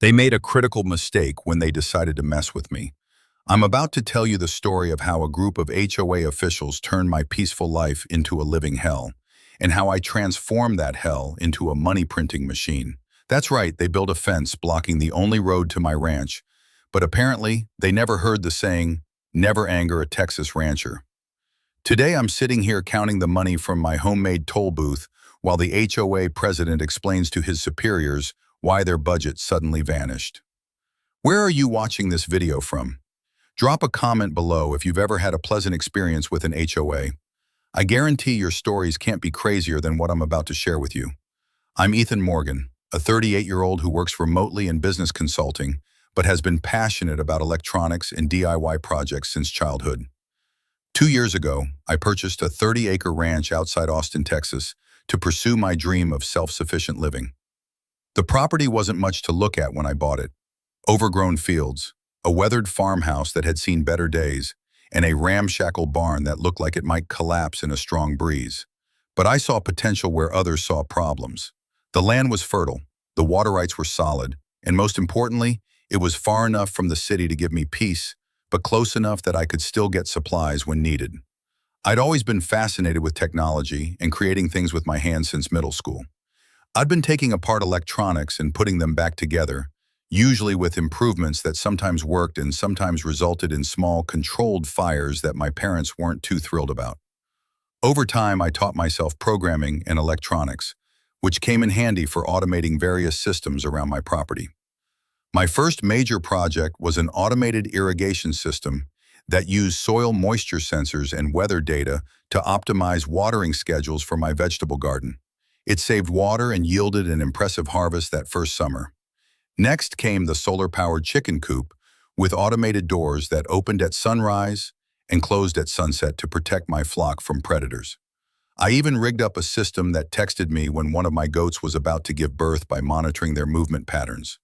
They made a critical mistake when they decided to mess with me. I'm about to tell you the story of how a group of HOA officials turned my peaceful life into a living hell, and how I transformed that hell into a money-printing machine. That's right, they built a fence blocking the only road to my ranch, but apparently they never heard the saying, never anger a Texas rancher. Today I'm sitting here counting the money from my homemade toll booth while the HOA president explains to his superiors why their budget suddenly vanished. Where are you watching this video from? Drop a comment below if you've ever had a pleasant experience with an HOA. I guarantee your stories can't be crazier than what I'm about to share with you. I'm Ethan Morgan, a 38-year-old who works remotely in business consulting, but has been passionate about electronics and DIY projects since childhood. 2 years ago, I purchased a 30-acre ranch outside Austin, Texas, to pursue my dream of self-sufficient living. The property wasn't much to look at when I bought it. Overgrown fields, a weathered farmhouse that had seen better days, and a ramshackle barn that looked like it might collapse in a strong breeze. But I saw potential where others saw problems. The land was fertile, the water rights were solid, and most importantly, it was far enough from the city to give me peace, but close enough that I could still get supplies when needed. I'd always been fascinated with technology and creating things with my hands since middle school. I'd been taking apart electronics and putting them back together, usually with improvements that sometimes worked and sometimes resulted in small, controlled fires that my parents weren't too thrilled about. Over time, I taught myself programming and electronics, which came in handy for automating various systems around my property. My first major project was an automated irrigation system that used soil moisture sensors and weather data to optimize watering schedules for my vegetable garden. It saved water and yielded an impressive harvest that first summer. Next came the solar-powered chicken coop with automated doors that opened at sunrise and closed at sunset to protect my flock from predators. I even rigged up a system that texted me when one of my goats was about to give birth by monitoring their movement patterns.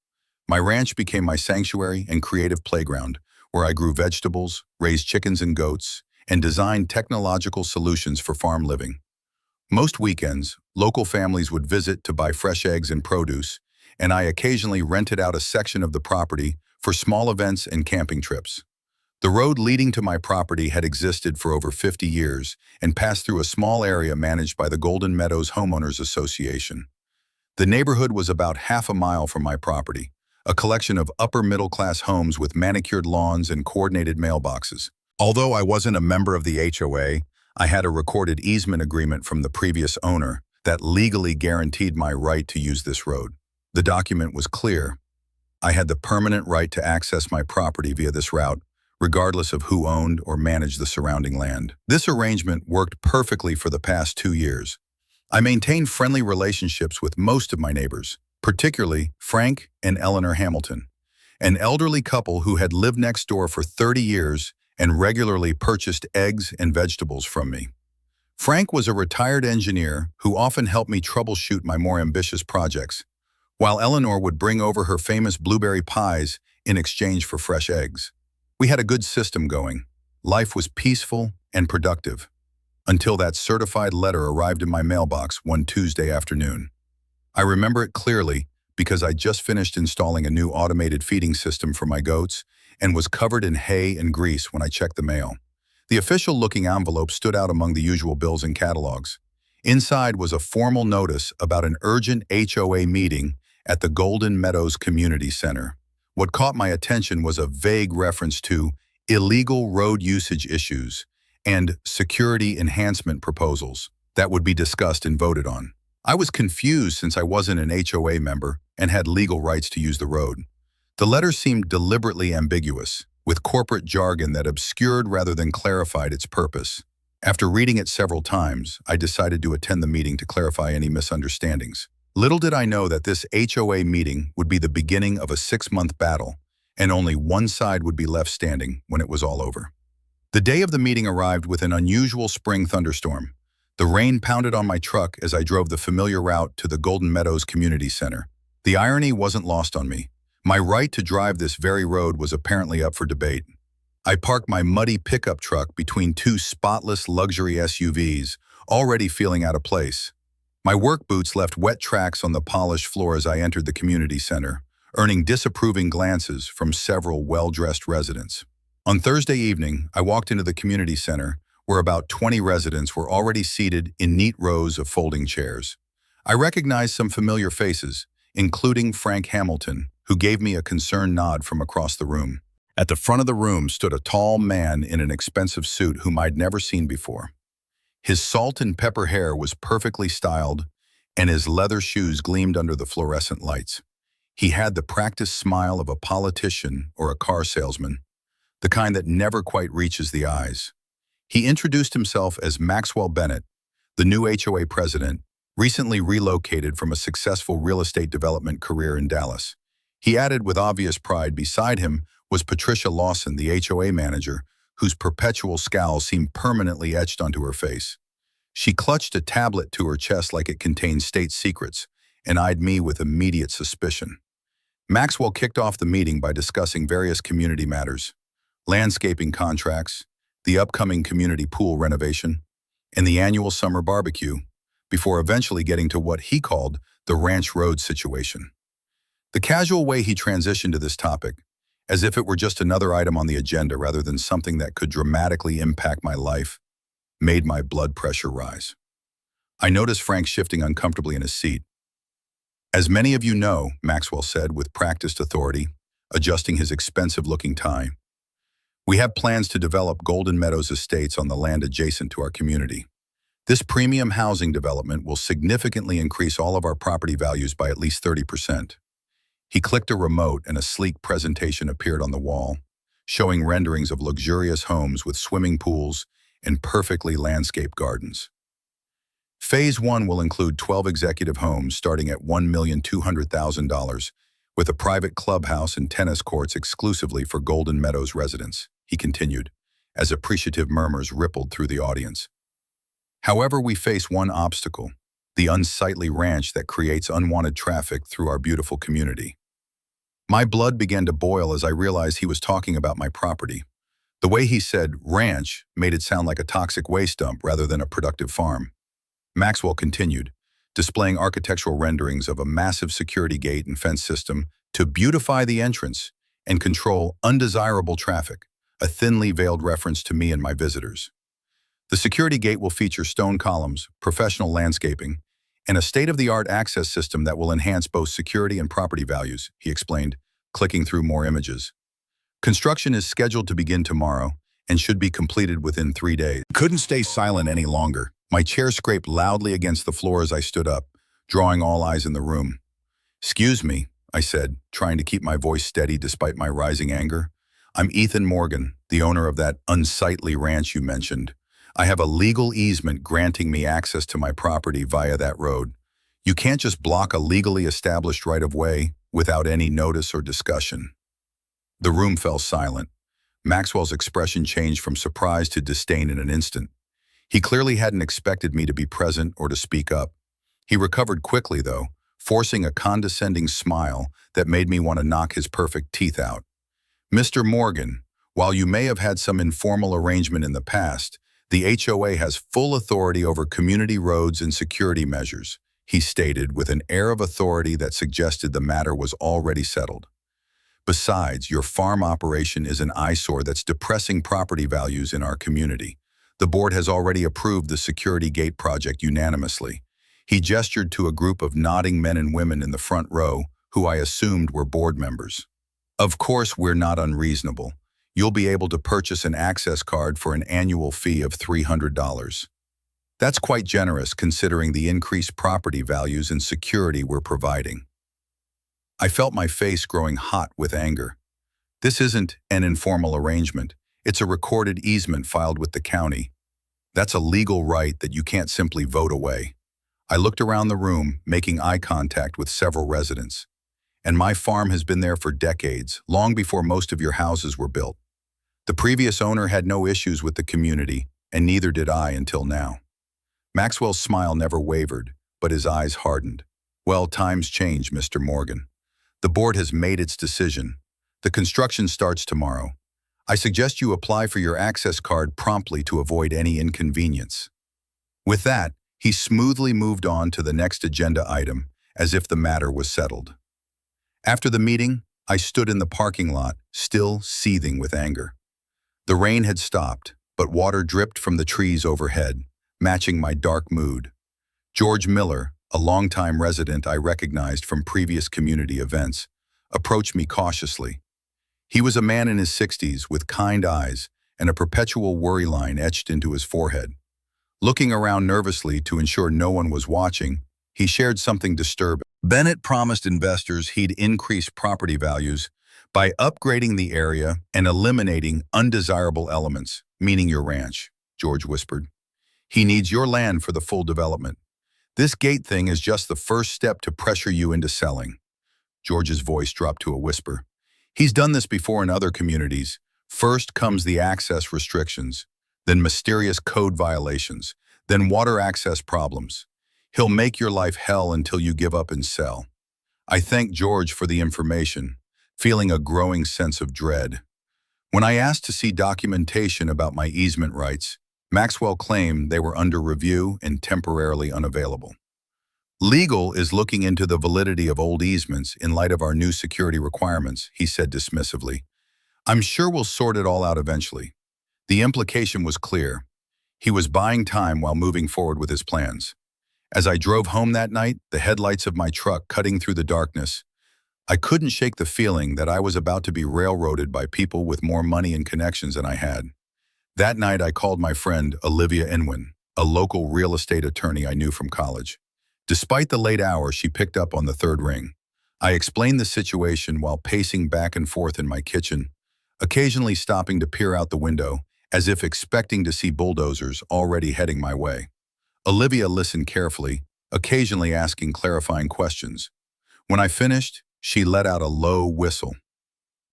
My ranch became my sanctuary and creative playground, where I grew vegetables, raised chickens and goats, and designed technological solutions for farm living. Most weekends, local families would visit to buy fresh eggs and produce, and I occasionally rented out a section of the property for small events and camping trips. The road leading to my property had existed for over 50 years and passed through a small area managed by the Golden Meadows Homeowners Association. The neighborhood was about half a mile from my property, a collection of upper-middle-class homes with manicured lawns and coordinated mailboxes. Although I wasn't a member of the HOA, I had a recorded easement agreement from the previous owner that legally guaranteed my right to use this road. The document was clear. I had the permanent right to access my property via this route, regardless of who owned or managed the surrounding land. This arrangement worked perfectly for the past 2 years. I maintained friendly relationships with most of my neighbors, particularly Frank and Eleanor Hamilton, an elderly couple who had lived next door for 30 years and regularly purchased eggs and vegetables from me. Frank was a retired engineer who often helped me troubleshoot my more ambitious projects, while Eleanor would bring over her famous blueberry pies in exchange for fresh eggs. We had a good system going. Life was peaceful and productive, until that certified letter arrived in my mailbox one Tuesday afternoon. I remember it clearly because I just finished installing a new automated feeding system for my goats and was covered in hay and grease when I checked the mail. The official-looking envelope stood out among the usual bills and catalogs. Inside was a formal notice about an urgent HOA meeting at the Golden Meadows Community Center. What caught my attention was a vague reference to illegal road usage issues and security enhancement proposals that would be discussed and voted on. I was confused since I wasn't an HOA member and had legal rights to use the road. The letter seemed deliberately ambiguous, with corporate jargon that obscured rather than clarified its purpose. After reading it several times, I decided to attend the meeting to clarify any misunderstandings. Little did I know that this HOA meeting would be the beginning of a 6-month battle, and only one side would be left standing when it was all over. The day of the meeting arrived with an unusual spring thunderstorm. The rain pounded on my truck as I drove the familiar route to the Golden Meadows Community Center. The irony wasn't lost on me. My right to drive this very road was apparently up for debate. I parked my muddy pickup truck between 2 spotless luxury SUVs, already feeling out of place. My work boots left wet tracks on the polished floor as I entered the community center, earning disapproving glances from several well-dressed residents. On Thursday evening, I walked into the community center, where about 20 residents were already seated in neat rows of folding chairs. I recognized some familiar faces, including Frank Hamilton, who gave me a concerned nod from across the room. At the front of the room stood a tall man in an expensive suit whom I'd never seen before. His salt and pepper hair was perfectly styled, and his leather shoes gleamed under the fluorescent lights. He had the practiced smile of a politician or a car salesman, the kind that never quite reaches the eyes. He introduced himself as Maxwell Bennett, the new HOA president, recently relocated from a successful real estate development career in Dallas. He added with obvious pride beside him was Patricia Lawson, the HOA manager, whose perpetual scowl seemed permanently etched onto her face. She clutched a tablet to her chest like it contained state secrets and eyed me with immediate suspicion. Maxwell kicked off the meeting by discussing various community matters, landscaping contracts, the upcoming community pool renovation, and the annual summer barbecue, before eventually getting to what he called the Ranch Road situation. The casual way he transitioned to this topic, as if it were just another item on the agenda rather than something that could dramatically impact my life, made my blood pressure rise. I noticed Frank shifting uncomfortably in his seat. "As many of you know," Maxwell said with practiced authority, adjusting his expensive-looking tie, "we have plans to develop Golden Meadows estates on the land adjacent to our community. This premium housing development will significantly increase all of our property values by at least 30%. He clicked a remote and a sleek presentation appeared on the wall, showing renderings of luxurious homes with swimming pools and perfectly landscaped gardens. Phase 1 will include 12 executive homes starting at $1,200,000 with a private clubhouse and tennis courts exclusively for Golden Meadows residents," he continued, as appreciative murmurs rippled through the audience. "However, we face one obstacle, the unsightly ranch that creates unwanted traffic through our beautiful community." My blood began to boil as I realized he was talking about my property. The way he said ranch made it sound like a toxic waste dump rather than a productive farm. Maxwell continued, displaying architectural renderings of a massive security gate and fence system to beautify the entrance and control undesirable traffic, a thinly veiled reference to me and my visitors. The security gate will feature stone columns, professional landscaping, and a state-of-the-art access system that will enhance both security and property values, he explained, clicking through more images. Construction is scheduled to begin tomorrow and should be completed within 3 days. Couldn't stay silent any longer. My chair scraped loudly against the floor as I stood up, drawing all eyes in the room. "Excuse me," I said, trying to keep my voice steady despite my rising anger. "I'm Ethan Morgan, the owner of that unsightly ranch you mentioned. I have a legal easement granting me access to my property via that road. You can't just block a legally established right-of-way without any notice or discussion." The room fell silent. Maxwell's expression changed from surprise to disdain in an instant. He clearly hadn't expected me to be present or to speak up. He recovered quickly, though, forcing a condescending smile that made me want to knock his perfect teeth out. "Mr. Morgan, while you may have had some informal arrangement in the past, the HOA has full authority over community roads and security measures," he stated with an air of authority that suggested the matter was already settled. "Besides, your farm operation is an eyesore that's depressing property values in our community. The board has already approved the security gate project unanimously." He gestured to a group of nodding men and women in the front row, who I assumed were board members. "Of course, we're not unreasonable. You'll be able to purchase an access card for an annual fee of $300. That's quite generous considering the increased property values and security we're providing." I felt my face growing hot with anger. This isn't an informal arrangement. It's a recorded easement filed with the county. That's a legal right that you can't simply vote away. I looked around the room, making eye contact with several residents. "And my farm has been there for decades, long before most of your houses were built. The previous owner had no issues with the community, and neither did I until now." Maxwell's smile never wavered, but his eyes hardened. "Well, times change, Mr. Morgan. The board has made its decision. The construction starts tomorrow. I suggest you apply for your access card promptly to avoid any inconvenience." With that, he smoothly moved on to the next agenda item, as if the matter was settled. After the meeting, I stood in the parking lot, still seething with anger. The rain had stopped, but water dripped from the trees overhead, matching my dark mood. George Miller, a longtime resident I recognized from previous community events, approached me cautiously. He was a man in his 60s with kind eyes and a perpetual worry line etched into his forehead. Looking around nervously to ensure no one was watching, he shared something disturbing. Bennett promised investors he'd increase property values by upgrading the area and eliminating undesirable elements, meaning your ranch, George whispered. He needs your land for the full development. This gate thing is just the first step to pressure you into selling. George's voice dropped to a whisper. He's done this before in other communities. First comes the access restrictions, then mysterious code violations, then water access problems. He'll make your life hell until you give up and sell. I thanked George for the information, feeling a growing sense of dread. When I asked to see documentation about my easement rights, Maxwell claimed they were under review and temporarily unavailable. Legal is looking into the validity of old easements in light of our new security requirements, he said dismissively. I'm sure we'll sort it all out eventually. The implication was clear. He was buying time while moving forward with his plans. As I drove home that night, the headlights of my truck cutting through the darkness, I couldn't shake the feeling that I was about to be railroaded by people with more money and connections than I had. That night, I called my friend Olivia Inwin, a local real estate attorney I knew from college. Despite the late hour, she picked up on the third ring. I explained the situation while pacing back and forth in my kitchen, occasionally stopping to peer out the window, as if expecting to see bulldozers already heading my way. Olivia listened carefully, occasionally asking clarifying questions. When I finished, she let out a low whistle.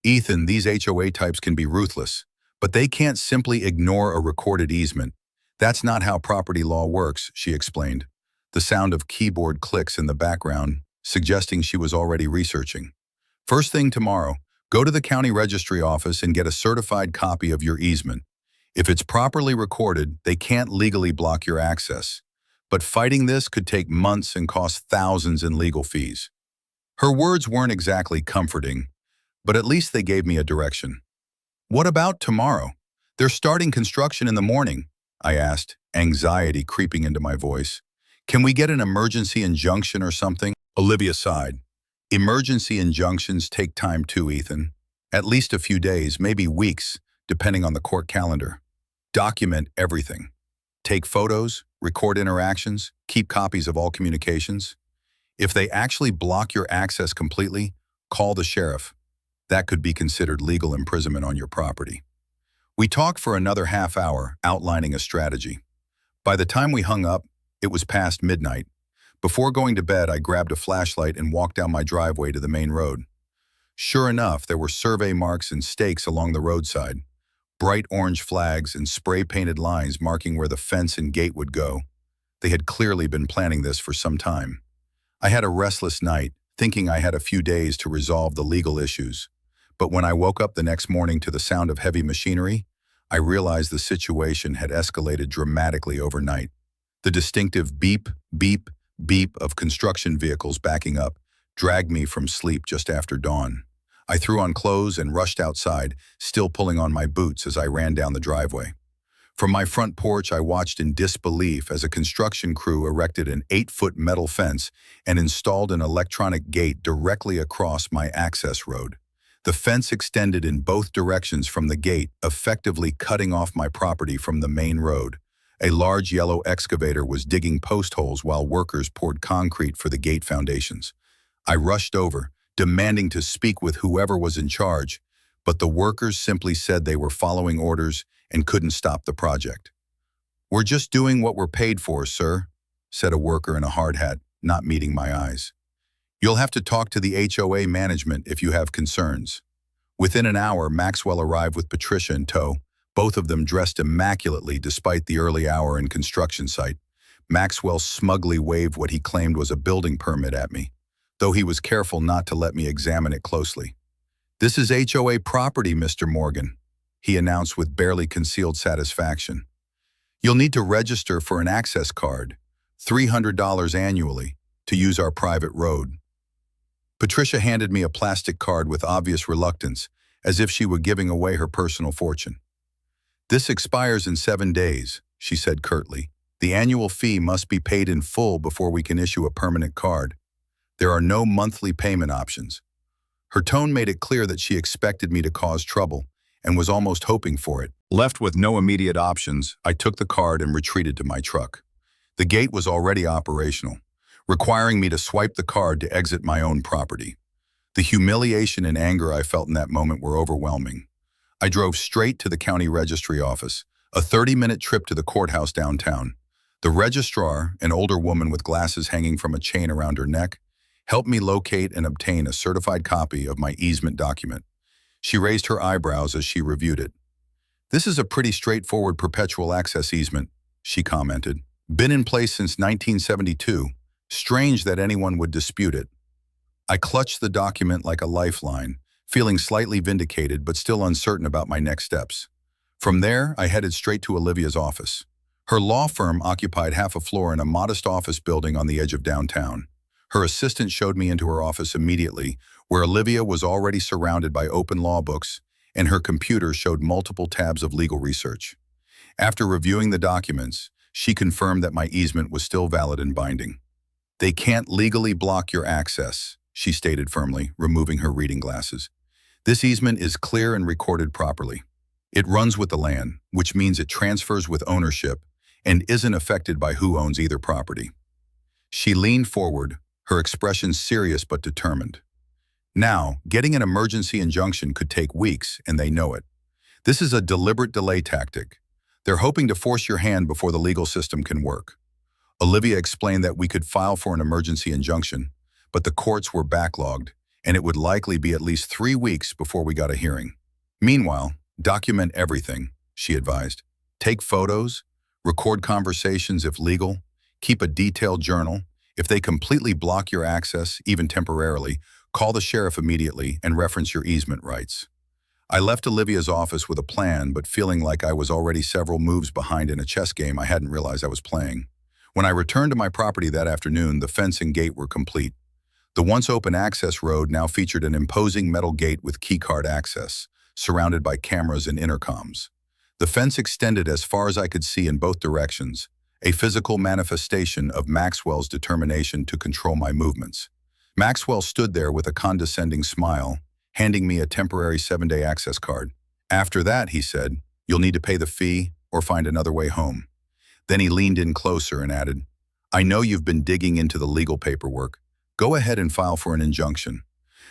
Ethan, these HOA types can be ruthless, but they can't simply ignore a recorded easement. That's not how property law works, she explained, the sound of keyboard clicks in the background suggesting she was already researching. First thing tomorrow, go to the county registry office and get a certified copy of your easement. If it's properly recorded, they can't legally block your access. But fighting this could take months and cost thousands in legal fees. Her words weren't exactly comforting, but at least they gave me a direction. What about tomorrow? They're starting construction in the morning, I asked, anxiety creeping into my voice. Can we get an emergency injunction or something? Olivia sighed. Emergency injunctions take time too, Ethan. At least a few days, maybe weeks, depending on the court calendar. Document everything. Take photos, record interactions, keep copies of all communications. If they actually block your access completely, call the sheriff. That could be considered legal imprisonment on your property. We talked for another half hour, outlining a strategy. By the time we hung up, it was past midnight. Before going to bed, I grabbed a flashlight and walked down my driveway to the main road. Sure enough, there were survey marks and stakes along the roadside, bright orange flags and spray-painted lines marking where the fence and gate would go. They had clearly been planning this for some time. I had a restless night, thinking I had a few days to resolve the legal issues. But when I woke up the next morning to the sound of heavy machinery, I realized the situation had escalated dramatically overnight. The distinctive beep, beep, beep of construction vehicles backing up dragged me from sleep just after dawn. I threw on clothes and rushed outside, still pulling on my boots as I ran down the driveway. From my front porch, I watched in disbelief as a construction crew erected an 8-foot metal fence and installed an electronic gate directly across my access road. The fence extended in both directions from the gate, effectively cutting off my property from the main road. A large yellow excavator was digging post holes while workers poured concrete for the gate foundations. I rushed over, demanding to speak with whoever was in charge, but the workers simply said they were following orders and couldn't stop the project. "We're just doing what we're paid for, sir," said a worker in a hard hat, not meeting my eyes. "You'll have to talk to the HOA management if you have concerns." Within an hour, Maxwell arrived with Patricia in tow, both of them dressed immaculately despite the early hour in construction site. Maxwell smugly waved what he claimed was a building permit at me, though he was careful not to let me examine it closely. "This is HOA property, Mr. Morgan," he announced with barely concealed satisfaction. "You'll need to register for an access card, $300 annually, to use our private road." Patricia handed me a plastic card with obvious reluctance, as if she were giving away her personal fortune. "This expires in 7 days," she said curtly. "The annual fee must be paid in full before we can issue a permanent card. There are no monthly payment options." Her tone made it clear that she expected me to cause trouble and was almost hoping for it. Left with no immediate options, I took the card and retreated to my truck. The gate was already operational, requiring me to swipe the card to exit my own property. The humiliation and anger I felt in that moment were overwhelming. I drove straight to the county registry office, a 30-minute trip to the courthouse downtown. The registrar, an older woman with glasses hanging from a chain around her neck, helped me locate and obtain a certified copy of my easement document. She raised her eyebrows as she reviewed it. "This is a pretty straightforward perpetual access easement," she commented. "Been in place since 1972. Strange that anyone would dispute it." I clutched the document like a lifeline, feeling slightly vindicated but still uncertain about my next steps. From there, I headed straight to Olivia's office. Her law firm occupied half a floor in a modest office building on the edge of downtown. Her assistant showed me into her office immediately, where Olivia was already surrounded by open law books, and her computer showed multiple tabs of legal research. After reviewing the documents, she confirmed that my easement was still valid and binding. "They can't legally block your access," she stated firmly, removing her reading glasses. "This easement is clear and recorded properly. It runs with the land, which means it transfers with ownership and isn't affected by who owns either property." She leaned forward, her expression serious but determined. "Now, getting an emergency injunction could take weeks, and they know it. This is a deliberate delay tactic. They're hoping to force your hand before the legal system can work." Olivia explained that we could file for an emergency injunction, but the courts were backlogged, and it would likely be at least 3 weeks before we got a hearing. "Meanwhile, document everything," she advised. "Take photos, record conversations if legal, keep a detailed journal. If they completely block your access, even temporarily, call the sheriff immediately and reference your easement rights." I left Olivia's office with a plan, but feeling like I was already several moves behind in a chess game I hadn't realized I was playing. When I returned to my property that afternoon, the fence and gate were complete. The once open access road now featured an imposing metal gate with keycard access, surrounded by cameras and intercoms. The fence extended as far as I could see in both directions, a physical manifestation of Maxwell's determination to control my movements. Maxwell stood there with a condescending smile, handing me a temporary 7-day access card. "After that," he said, "you'll need to pay the fee or find another way home." Then he leaned in closer and added, "I know you've been digging into the legal paperwork. Go ahead and file for an injunction.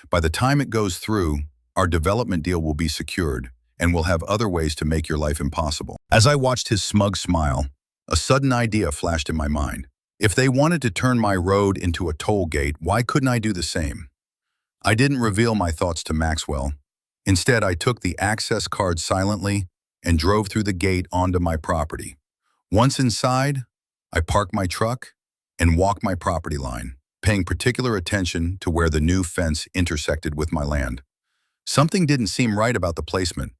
By the time it goes through, our development deal will be secured, and we'll have other ways to make your life impossible." As I watched his smug smile, a sudden idea flashed in my mind. If they wanted to turn my road into a toll gate, why couldn't I do the same? I didn't reveal my thoughts to Maxwell. Instead, I took the access card silently and drove through the gate onto my property. Once inside, I parked my truck and walked my property line, paying particular attention to where the new fence intersected with my land. Something didn't seem right about the placement.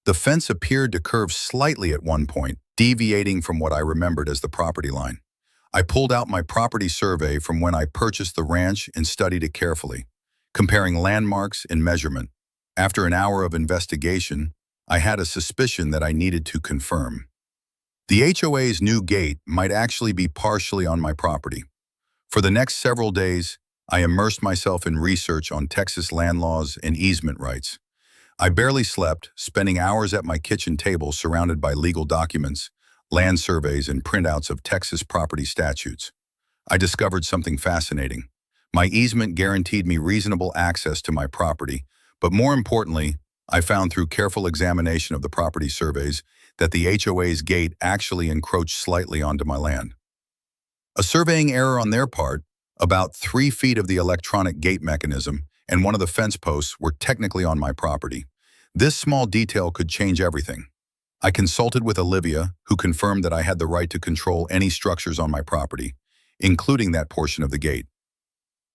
The fence appeared to curve slightly at one point, deviating from what I remembered as the property line. I pulled out my property survey from when I purchased the ranch and studied it carefully, comparing landmarks and measurement. After an hour of investigation, I had a suspicion that I needed to confirm. The HOA's new gate might actually be partially on my property. For the next several days, I immersed myself in research on Texas land laws and easement rights. I barely slept, spending hours at my kitchen table surrounded by legal documents, land surveys, and printouts of Texas property statutes. I discovered something fascinating. My easement guaranteed me reasonable access to my property, but more importantly, I found through careful examination of the property surveys that the HOA's gate actually encroached slightly onto my land. A surveying error on their part, about 3 feet of the electronic gate mechanism and one of the fence posts were technically on my property. This small detail could change everything. I consulted with Olivia, who confirmed that I had the right to control any structures on my property, including that portion of the gate.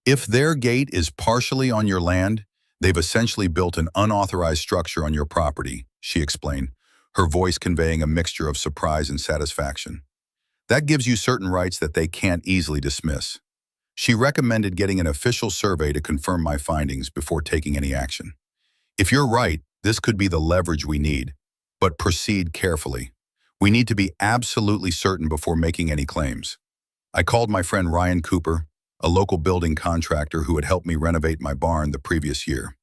If their gate is partially on your land, they've essentially built an unauthorized structure on your property, she explained, her voice conveying a mixture of surprise and satisfaction. That gives you certain rights that they can't easily dismiss. She recommended getting an official survey to confirm my findings before taking any action. If you're right, this could be the leverage we need, but proceed carefully. We need to be absolutely certain before making any claims. I called my friend Ryan Cooper, a local building contractor who had helped me renovate my barn the previous year.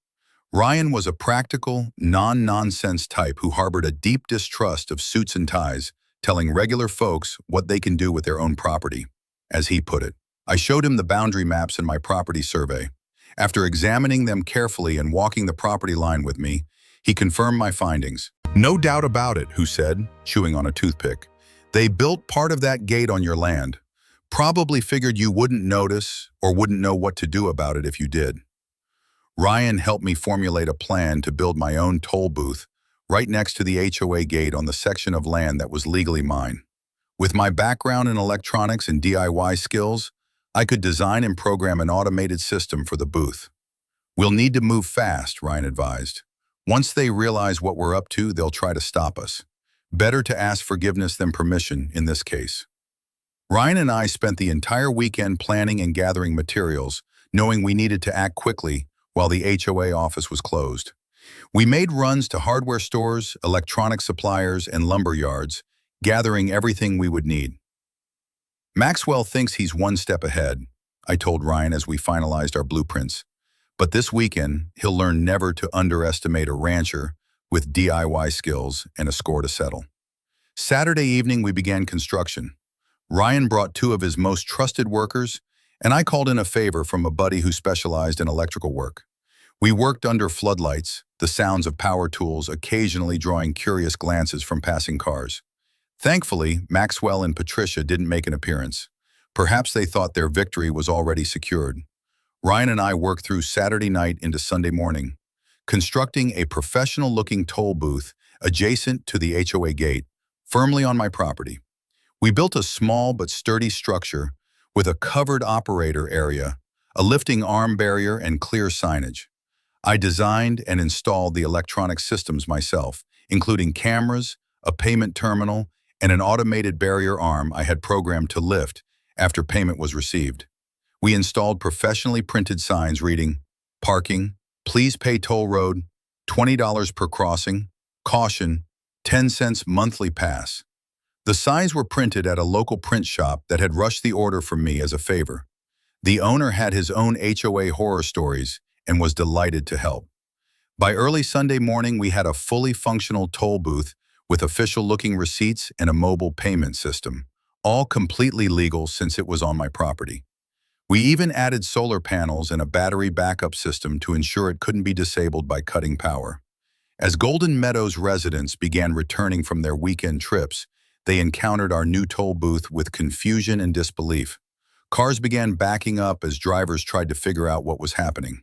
Ryan was a practical, non-nonsense type who harbored a deep distrust of suits and ties, telling regular folks what they can do with their own property, as he put it. I showed him the boundary maps in my property survey. After examining them carefully and walking the property line with me, he confirmed my findings. "No doubt about it," Who said, chewing on a toothpick. "They built part of that gate on your land. Probably figured you wouldn't notice or wouldn't know what to do about it if you did." Ryan helped me formulate a plan to build my own toll booth right next to the HOA gate on the section of land that was legally mine. With my background in electronics and DIY skills, I could design and program an automated system for the booth. "We'll need to move fast," Ryan advised. "Once they realize what we're up to, they'll try to stop us. Better to ask forgiveness than permission in this case." Ryan and I spent the entire weekend planning and gathering materials, knowing we needed to act quickly while the HOA office was closed. We made runs to hardware stores, electronic suppliers, and lumber yards, gathering everything we would need. "Maxwell thinks he's one step ahead," I told Ryan as we finalized our blueprints. "But this weekend, he'll learn never to underestimate a rancher with DIY skills and a score to settle." Saturday evening, we began construction. Ryan brought two of his most trusted workers, and I called in a favor from a buddy who specialized in electrical work. We worked under floodlights, the sounds of power tools occasionally drawing curious glances from passing cars. Thankfully, Maxwell and Patricia didn't make an appearance. Perhaps they thought their victory was already secured. Ryan and I worked through Saturday night into Sunday morning, constructing a professional-looking toll booth adjacent to the HOA gate, firmly on my property. We built a small but sturdy structure with a covered operator area, a lifting arm barrier, and clear signage. I designed and installed the electronic systems myself, including cameras, a payment terminal, and an automated barrier arm I had programmed to lift after payment was received. We installed professionally printed signs reading, "Parking, please pay toll road, $20 per crossing, caution, 10 cents monthly pass." The signs were printed at a local print shop that had rushed the order from me as a favor. The owner had his own HOA horror stories and was delighted to help. By early Sunday morning, we had a fully functional toll booth with official-looking receipts and a mobile payment system, all completely legal since it was on my property. We even added solar panels and a battery backup system to ensure it couldn't be disabled by cutting power. As Golden Meadows residents began returning from their weekend trips, they encountered our new toll booth with confusion and disbelief. Cars began backing up as drivers tried to figure out what was happening.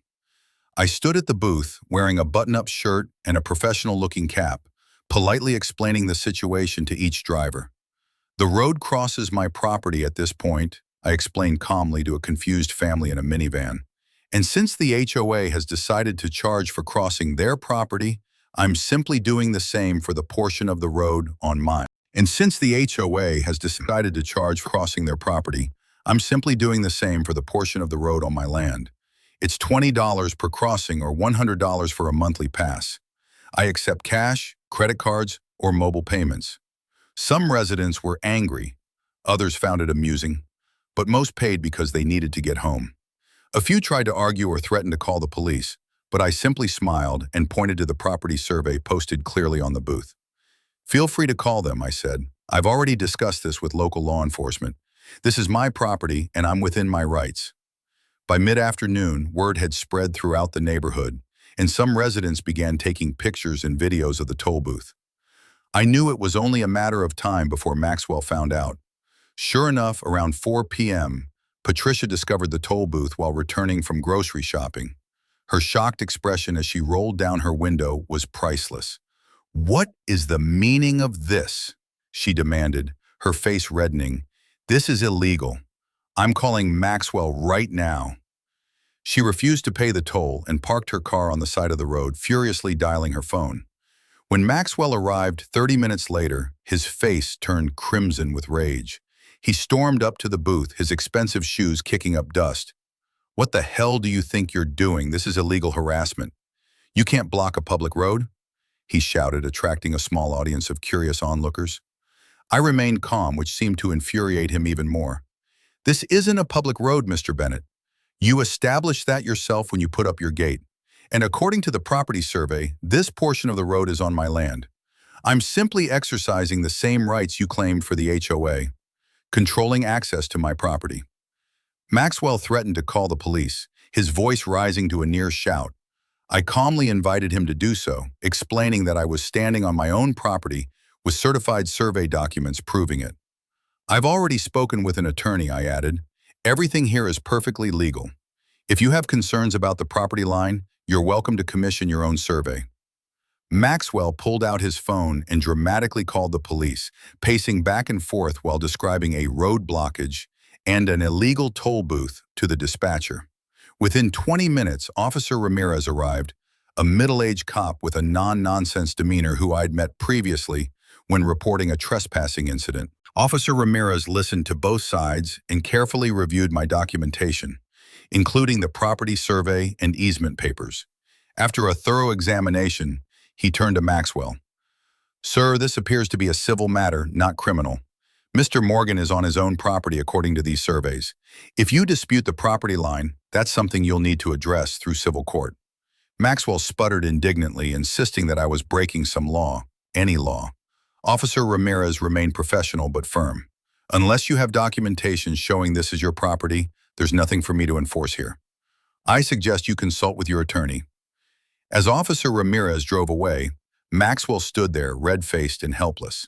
I stood at the booth, wearing a button-up shirt and a professional-looking cap, politely explaining the situation to each driver. "The road crosses my property at this point," I explained calmly to a confused family in a minivan. "And since the HOA has decided to charge for crossing their property, I'm simply doing the same for the portion of the road on mine. And since the HOA has decided to charge for crossing their property, I'm simply doing the same for the portion of the road on my land. It's $20 per crossing or $100 for a monthly pass. I accept cash, credit cards, or mobile payments." Some residents were angry, others found it amusing, but most paid because they needed to get home. A few tried to argue or threaten to call the police, but I simply smiled and pointed to the property survey posted clearly on the booth. "Feel free to call them," I said. "I've already discussed this with local law enforcement. This is my property and I'm within my rights." By mid-afternoon, word had spread throughout the neighborhood, and some residents began taking pictures and videos of the toll booth. I knew it was only a matter of time before Maxwell found out. Sure enough, around 4 p.m., Patricia discovered the toll booth while returning from grocery shopping. Her shocked expression as she rolled down her window was priceless. "What is the meaning of this?" she demanded, her face reddening. "This is illegal. I'm calling Maxwell right now." She refused to pay the toll and parked her car on the side of the road, furiously dialing her phone. When Maxwell arrived 30 minutes later, his face turned crimson with rage. He stormed up to the booth, his expensive shoes kicking up dust. "What the hell do you think you're doing? This is illegal harassment. You can't block a public road," he shouted, attracting a small audience of curious onlookers. I remained calm, which seemed to infuriate him even more. "This isn't a public road, Mr. Bennett. You established that yourself when you put up your gate. And according to the property survey, this portion of the road is on my land. I'm simply exercising the same rights you claimed for the HOA, controlling access to my property." Maxwell threatened to call the police, his voice rising to a near shout. I calmly invited him to do so, explaining that I was standing on my own property with certified survey documents proving it. "I've already spoken with an attorney," I added. "Everything here is perfectly legal. If you have concerns about the property line, you're welcome to commission your own survey." Maxwell pulled out his phone and dramatically called the police, pacing back and forth while describing a road blockage and an illegal toll booth to the dispatcher. Within 20 minutes, Officer Ramirez arrived, a middle-aged cop with a non-nonsense demeanor who I'd met previously when reporting a trespassing incident. Officer Ramirez listened to both sides and carefully reviewed my documentation, including the property survey and easement papers. After a thorough examination, he turned to Maxwell. "Sir, this appears to be a civil matter, not criminal. Mr. Morgan is on his own property according to these surveys. If you dispute the property line, that's something you'll need to address through civil court." Maxwell sputtered indignantly, insisting that I was breaking some law, any law. Officer Ramirez remained professional but firm. "Unless you have documentation showing this is your property, there's nothing for me to enforce here. I suggest you consult with your attorney." As Officer Ramirez drove away, Maxwell stood there, red-faced and helpless.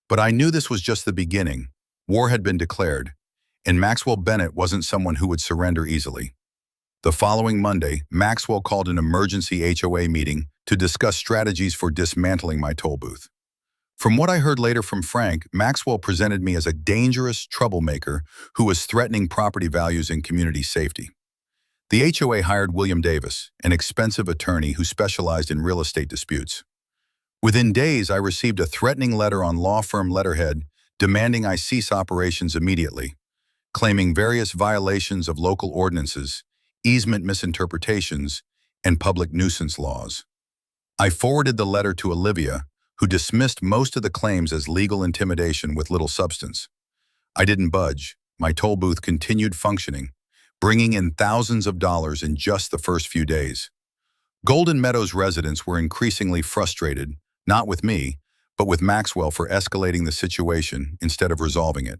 But I knew this was just the beginning. War had been declared, and Maxwell Bennett wasn't someone who would surrender easily. The following Monday, Maxwell called an emergency HOA meeting to discuss strategies for dismantling my toll booth. From what I heard later from Frank, Maxwell presented me as a dangerous troublemaker who was threatening property values and community safety. The HOA hired William Davis, an expensive attorney who specialized in real estate disputes. Within days, I received a threatening letter on law firm letterhead demanding I cease operations immediately, claiming various violations of local ordinances, easement misinterpretations, and public nuisance laws. I forwarded the letter to Olivia, who dismissed most of the claims as legal intimidation with little substance. I didn't budge. My toll booth continued functioning, bringing in thousands of dollars in just the first few days. Golden Meadows residents were increasingly frustrated, not with me, but with Maxwell for escalating the situation instead of resolving it.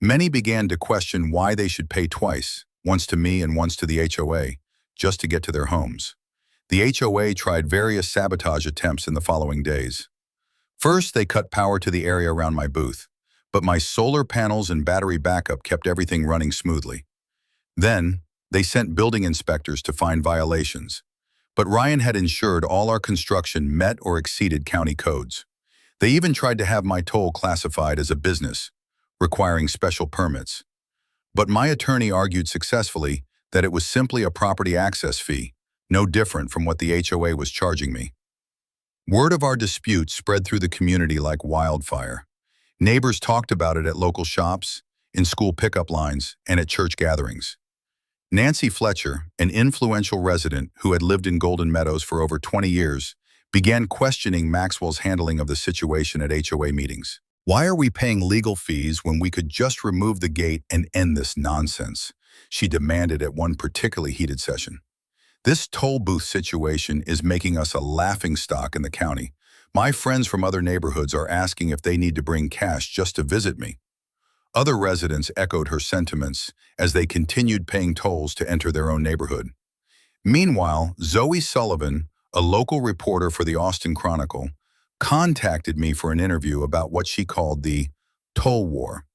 Many began to question why they should pay twice, once to me and once to the HOA, just to get to their homes. The HOA tried various sabotage attempts in the following days. First, they cut power to the area around my booth, but my solar panels and battery backup kept everything running smoothly. Then, they sent building inspectors to find violations, but Ryan had ensured all our construction met or exceeded county codes. They even tried to have my toll classified as a business, requiring special permits. But my attorney argued successfully that it was simply a property access fee, no different from what the HOA was charging me. Word of our dispute spread through the community like wildfire. Neighbors talked about it at local shops, in school pickup lines, and at church gatherings. Nancy Fletcher, an influential resident who had lived in Golden Meadows for over 20 years, began questioning Maxwell's handling of the situation at HOA meetings. "Why are we paying legal fees when we could just remove the gate and end this nonsense?" she demanded at one particularly heated session. "This toll booth situation is making us a laughingstock in the county. My friends from other neighborhoods are asking if they need to bring cash just to visit me." Other residents echoed her sentiments as they continued paying tolls to enter their own neighborhood. Meanwhile, Zoe Sullivan, a local reporter for the Austin Chronicle, contacted me for an interview about what she called the toll war.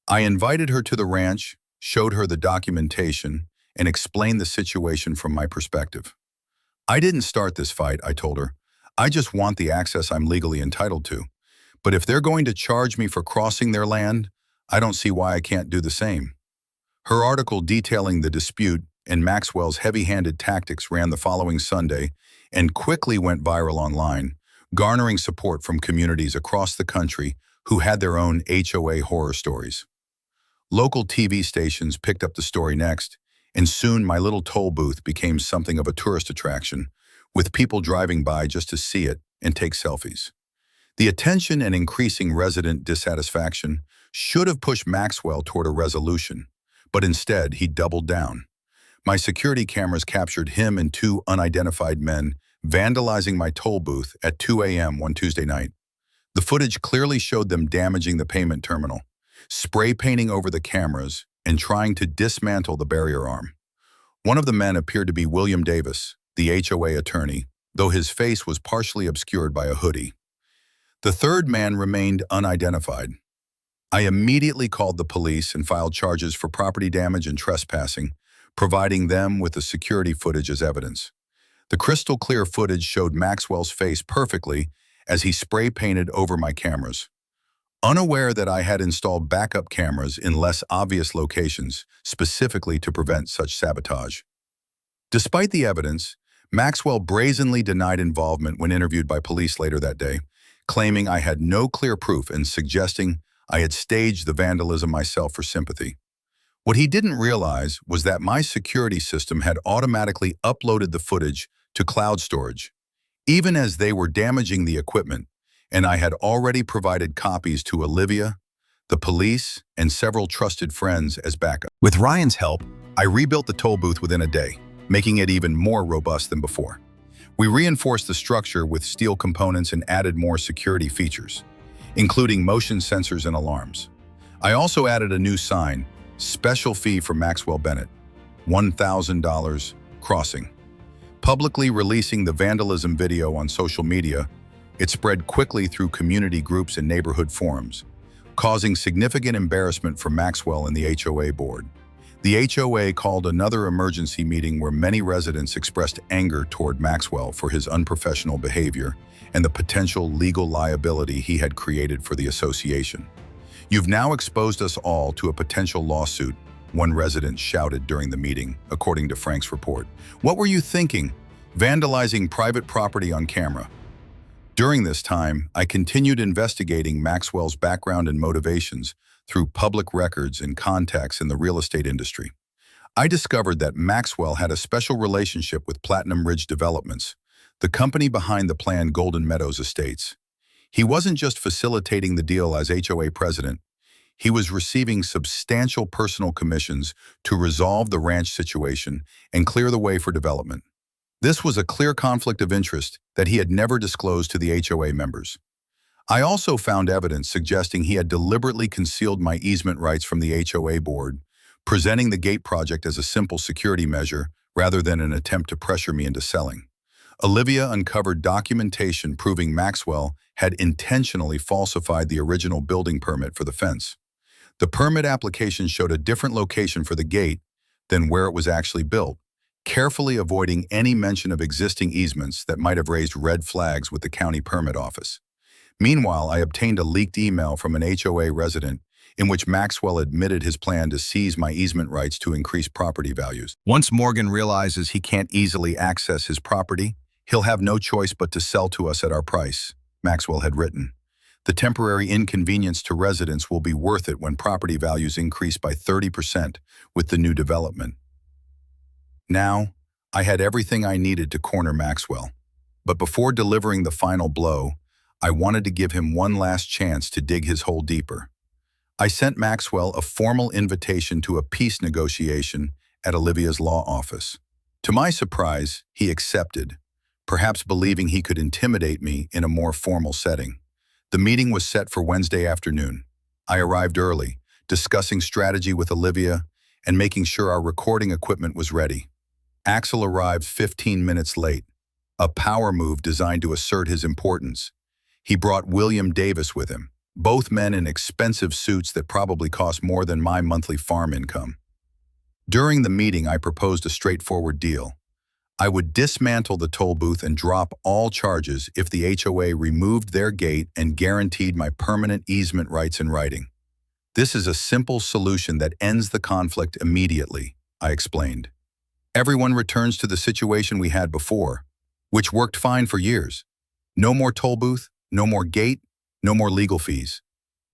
I invited her to the ranch, showed her the documentation, and explained the situation from my perspective. "I didn't start this fight," I told her. "I just want the access I'm legally entitled to. But if they're going to charge me for crossing their land, I don't see why I can't do the same." Her article detailing the dispute and Maxwell's heavy-handed tactics ran the following Sunday and quickly went viral online, garnering support from communities across the country who had their own HOA horror stories. Local TV stations picked up the story next, and soon my little toll booth became something of a tourist attraction, with people driving by just to see it and take selfies. The attention and increasing resident dissatisfaction should have pushed Maxwell toward a resolution, but instead he doubled down. My security cameras captured him and two unidentified men vandalizing my toll booth at 2 a.m. one Tuesday night. The footage clearly showed them damaging the payment terminal, spray painting over the cameras, and trying to dismantle the barrier arm. One of the men appeared to be William Davis, the HOA attorney, though his face was partially obscured by a hoodie. The third man remained unidentified. I immediately called the police and filed charges for property damage and trespassing, providing them with the security footage as evidence. The crystal clear footage showed Maxwell's face perfectly as he spray painted over my cameras. Unaware that I had installed backup cameras in less obvious locations, specifically to prevent such sabotage. Despite the evidence, Maxwell brazenly denied involvement when interviewed by police later that day, claiming I had no clear proof and suggesting I had staged the vandalism myself for sympathy. What he didn't realize was that my security system had automatically uploaded the footage to cloud storage, even as they were damaging the equipment, and I had already provided copies to Olivia, the police, and several trusted friends as backup. With Ryan's help, I rebuilt the toll booth within a day, making it even more robust than before. We reinforced the structure with steel components and added more security features, including motion sensors and alarms. I also added a new sign, special fee for Maxwell Bennett, $1,000 crossing. Publicly releasing the vandalism video on social media, it spread quickly through community groups and neighborhood forums, causing significant embarrassment for Maxwell and the HOA board. The HOA called another emergency meeting where many residents expressed anger toward Maxwell for his unprofessional behavior and the potential legal liability he had created for the association. "You've now exposed us all to a potential lawsuit," one resident shouted during the meeting, according to Frank's report. "What were you thinking, vandalizing private property on camera?" During this time, I continued investigating Maxwell's background and motivations through public records and contacts in the real estate industry. I discovered that Maxwell had a special relationship with Platinum Ridge Developments, the company behind the planned Golden Meadows Estates. He wasn't just facilitating the deal as HOA president, he was receiving substantial personal commissions to resolve the ranch situation and clear the way for development. This was a clear conflict of interest that he had never disclosed to the HOA members. I also found evidence suggesting he had deliberately concealed my easement rights from the HOA board, presenting the gate project as a simple security measure rather than an attempt to pressure me into selling. Olivia uncovered documentation proving Maxwell had intentionally falsified the original building permit for the fence. The permit application showed a different location for the gate than where it was actually built, carefully avoiding any mention of existing easements that might have raised red flags with the county permit office. Meanwhile, I obtained a leaked email from an HOA resident in which Maxwell admitted his plan to seize my easement rights to increase property values. Once Morgan realizes he can't easily access his property, he'll have no choice but to sell to us at our price, Maxwell had written. The temporary inconvenience to residents will be worth it when property values increase by 30% with the new development. Now, I had everything I needed to corner Maxwell. But before delivering the final blow, I wanted to give him one last chance to dig his hole deeper. I sent Maxwell a formal invitation to a peace negotiation at Olivia's law office. To my surprise, he accepted, perhaps believing he could intimidate me in a more formal setting. The meeting was set for Wednesday afternoon. I arrived early, discussing strategy with Olivia and making sure our recording equipment was ready. Axel arrived 15 minutes late, a power move designed to assert his importance. He brought William Davis with him, both men in expensive suits that probably cost more than my monthly farm income. During the meeting, I proposed a straightforward deal. I would dismantle the toll booth and drop all charges if the HOA removed their gate and guaranteed my permanent easement rights in writing. This is a simple solution that ends the conflict immediately, I explained. Everyone returns to the situation we had before, which worked fine for years. No more toll booth, no more gate, no more legal fees.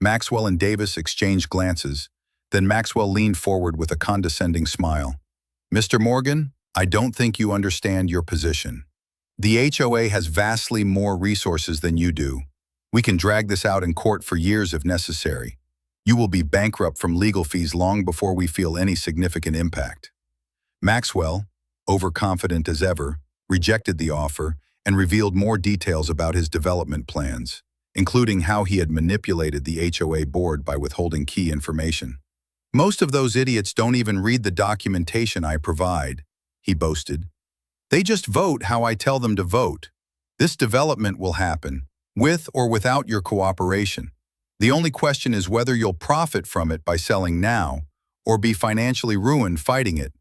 Maxwell and Davis exchanged glances, Then Maxwell leaned forward with a condescending smile. "Mr. Morgan, I don't think you understand your position. The HOA has vastly more resources than you do. We can drag this out in court for years if necessary. You will be bankrupt from legal fees long before we feel any significant impact." Maxwell, overconfident as ever, rejected the offer and revealed more details about his development plans, including how he had manipulated the HOA board by withholding key information. "Most of those idiots don't even read the documentation I provide," he boasted. "They just vote how I tell them to vote. This development will happen, with or without your cooperation. The only question is whether you'll profit from it by selling now or be financially ruined fighting it."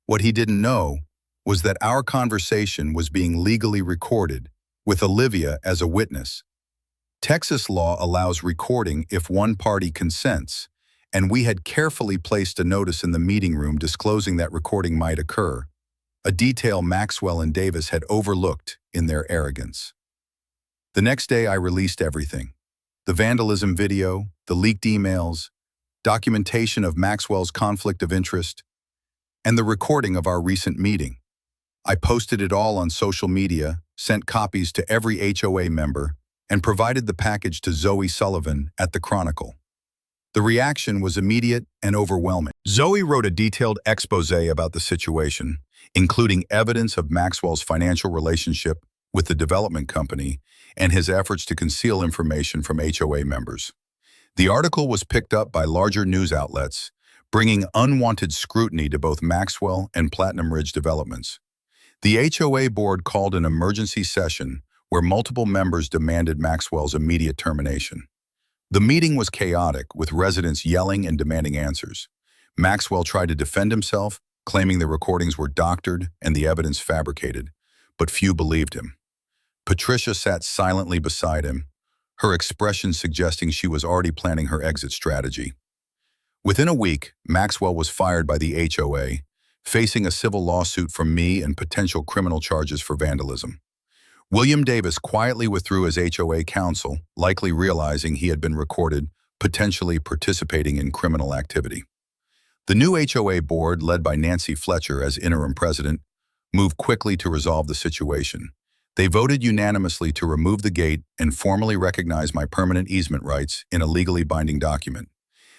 What he didn't know was that our conversation was being legally recorded, with Olivia as a witness. Texas law allows recording if one party consents, and we had carefully placed a notice in the meeting room disclosing that recording might occur, a detail Maxwell and Davis had overlooked in their arrogance. The next day I released everything: the vandalism video, the leaked emails, documentation of Maxwell's conflict of interest, and the recording of our recent meeting. I posted it all on social media, sent copies to every HOA member, and provided the package to Zoe Sullivan at the Chronicle. The reaction was immediate and overwhelming. Zoe wrote a detailed expose about the situation, including evidence of Maxwell's financial relationship with the development company and his efforts to conceal information from HOA members. The article was picked up by larger news outlets, bringing unwanted scrutiny to both Maxwell and Platinum Ridge Developments. The HOA board called an emergency session where multiple members demanded Maxwell's immediate termination. The meeting was chaotic, with residents yelling and demanding answers. Maxwell tried to defend himself, claiming the recordings were doctored and the evidence fabricated, but few believed him. Patricia sat silently beside him, her expression suggesting she was already planning her exit strategy. Within a week, Maxwell was fired by the HOA, facing a civil lawsuit from me and potential criminal charges for vandalism. William Davis quietly withdrew as HOA counsel, likely realizing he had been recorded, potentially participating in criminal activity. The new HOA board, led by Nancy Fletcher as interim president, moved quickly to resolve the situation. They voted unanimously to remove the gate and formally recognize my permanent easement rights in a legally binding document.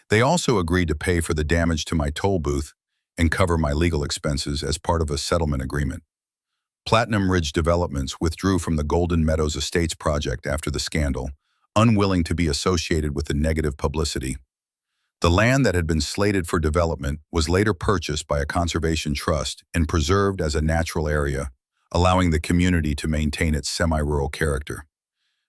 They also agreed to pay for the damage to my toll booth and cover my legal expenses as part of a settlement agreement. Platinum Ridge Developments withdrew from the Golden Meadows Estates project after the scandal, unwilling to be associated with the negative publicity. The land that had been slated for development was later purchased by a conservation trust and preserved as a natural area, allowing the community to maintain its semi-rural character.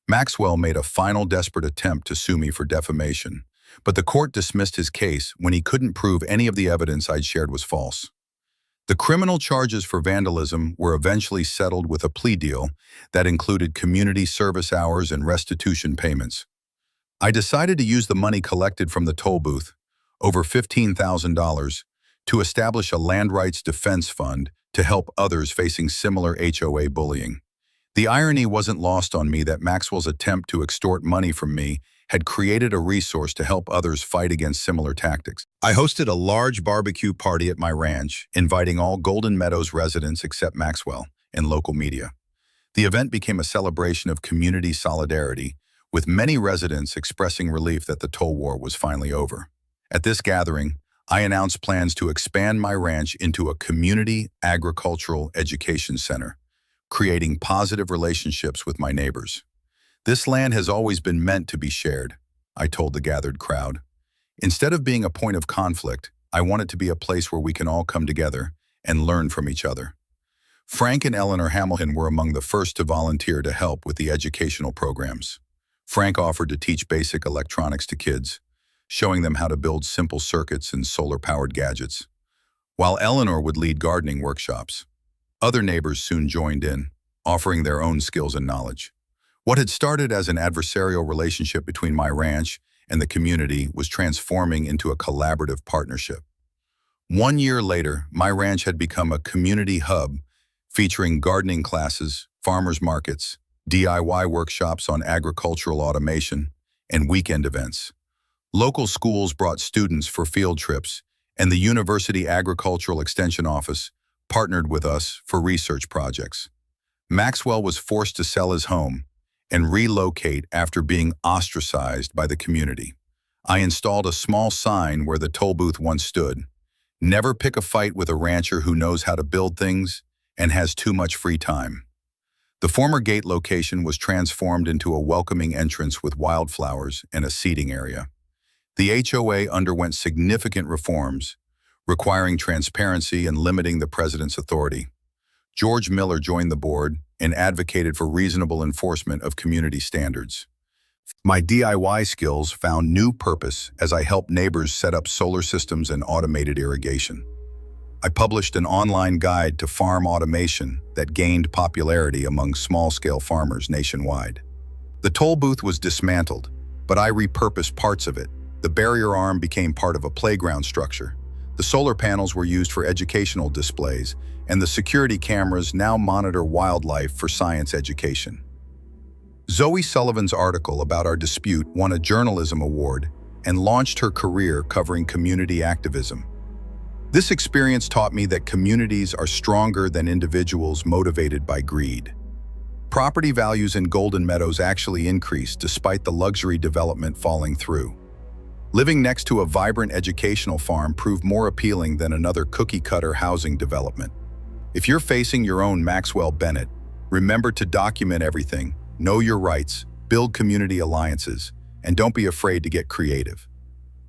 Maxwell made a final desperate attempt to sue me for defamation, but the court dismissed his case when he couldn't prove any of the evidence I'd shared was false. The criminal charges for vandalism were eventually settled with a plea deal that included community service hours and restitution payments. I decided to use the money collected from the toll booth, over $15,000, to establish a land rights defense fund to help others facing similar HOA bullying. The irony wasn't lost on me that Maxwell's attempt to extort money from me had created a resource to help others fight against similar tactics. I hosted a large barbecue party at my ranch, inviting all Golden Meadows residents except Maxwell and local media. The event became a celebration of community solidarity, with many residents expressing relief that the toll war was finally over. At this gathering, I announced plans to expand my ranch into a community agricultural education center, creating positive relationships with my neighbors. "This land has always been meant to be shared," I told the gathered crowd. "Instead of being a point of conflict, I want it to be a place where we can all come together and learn from each other." Frank and Eleanor Hamilton were among the first to volunteer to help with the educational programs. Frank offered to teach basic electronics to kids, showing them how to build simple circuits and solar-powered gadgets, while Eleanor would lead gardening workshops. Other neighbors soon joined in, offering their own skills and knowledge. What had started as an adversarial relationship between my ranch and the community was transforming into a collaborative partnership. 1 year later, my ranch had become a community hub featuring gardening classes, farmers markets, DIY workshops on agricultural automation, and weekend events. Local schools brought students for field trips, and the University Agricultural Extension Office partnered with us for research projects. Maxwell was forced to sell his home and relocate after being ostracized by the community. I installed a small sign where the toll booth once stood. Never pick a fight with a rancher who knows how to build things and has too much free time. The former gate location was transformed into a welcoming entrance with wildflowers and a seating area. The HOA underwent significant reforms, requiring transparency and limiting the president's authority. George Miller joined the board and advocated for reasonable enforcement of community standards. My DIY skills found new purpose as I helped neighbors set up solar systems and automated irrigation. I published an online guide to farm automation that gained popularity among small-scale farmers nationwide. The toll booth was dismantled, but I repurposed parts of it. The barrier arm became part of a playground structure. The solar panels were used for educational displays, and the security cameras now monitor wildlife for science education. Zoe Sullivan's article about our dispute won a journalism award and launched her career covering community activism. This experience taught me that communities are stronger than individuals motivated by greed. Property values in Golden Meadows actually increased despite the luxury development falling through. Living next to a vibrant educational farm proved more appealing than another cookie-cutter housing development. If you're facing your own Maxwell Bennett, remember to document everything, know your rights, build community alliances, and don't be afraid to get creative.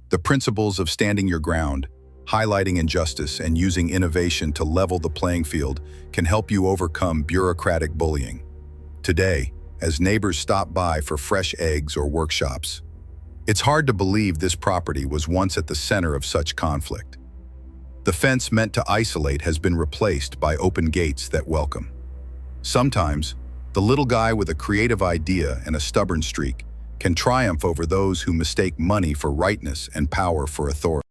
The principles of standing your ground, highlighting injustice, and using innovation to level the playing field can help you overcome bureaucratic bullying. Today, as neighbors stop by for fresh eggs or workshops, it's hard to believe this property was once at the center of such conflict. The fence meant to isolate has been replaced by open gates that welcome. Sometimes, the little guy with a creative idea and a stubborn streak can triumph over those who mistake money for rightness and power for authority.